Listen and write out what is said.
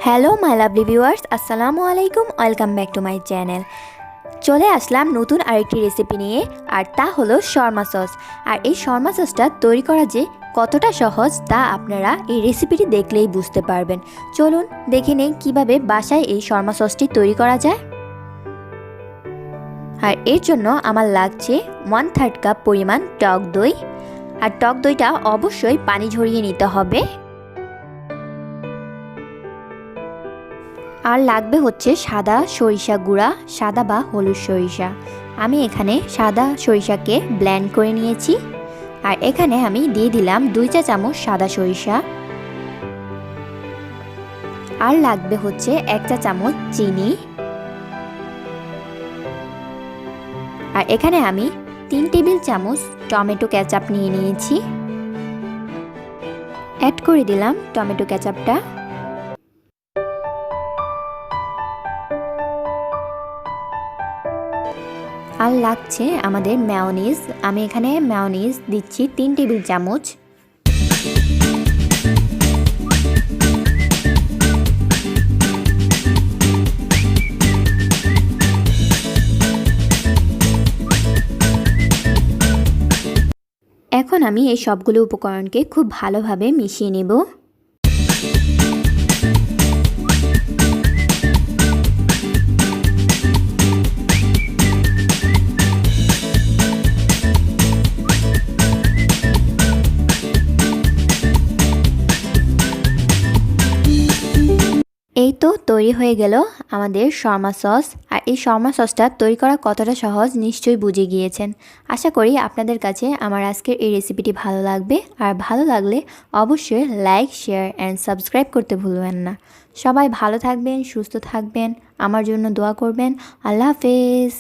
Hello my lovely viewers, আসসালামু আলাইকুম। Welcome back to my channel. চলে আসলাম নতুন আরেকটি রেসিপি নিয়ে, আর তা হলো শর্মা সস। আর এই শর্মা সসটা তৈরি করা যে কতটা সহজ তা আপনারা এই রেসিপিটি দেখলেই বুঝতে পারবেন। চলুন দেখে নেই কীভাবে বাসায় এই শর্মা সসটি তৈরি করা যায়। আর এর জন্য আমার লাগছে 1/3 কাপ পরিমাণ টক দই। আর টক দইটা অবশ্যই পানি ঝরিয়ে নিতে হবে। আর লাগবে হচ্ছে সাদা সরিষা গুঁড়া, সাদা বা হলুদ সরিষা। আমি এখানে সাদা সরিষাকে ব্লেন্ড করে নিয়েছি। আর এখানে আমি দিয়ে দিলাম 2 চা চামচ সাদা সরিষা। আর লাগবে হচ্ছে 1 চা চামচ চিনি। আর এখানে আমি 3 টেবিল চামচ টমেটো কেচাপ নিয়ে নিয়েছি। অ্যাড করে দিলাম টমেটো কেচাপটা। আর লাগছে আমাদের মেয়োনিজ। আমি এখানে মেয়োনিজ দিচ্ছি 3 টেবিল চামচ। এখন আমি এই সবগুলো উপকরণকে খুব ভালোভাবে মিশিয়ে নেব। এই তো তৈরি হয়ে গেল আমাদের শর্মা সস। আর এই শর্মা সসটা তৈরি করা কতটা সহজ নিশ্চয়ই বুঝে গিয়েছেন। আশা করি আপনাদের কাছে আমার আজকের এই রেসিপিটি ভালো লাগবে। আর ভালো লাগলে অবশ্যই লাইক, শেয়ার অ্যান্ড সাবস্ক্রাইব করতে ভুলবেন না। সবাই ভালো থাকবেন, সুস্থ থাকবেন, আমার জন্য দোয়া করবেন। আল্লাহ হাফেজ।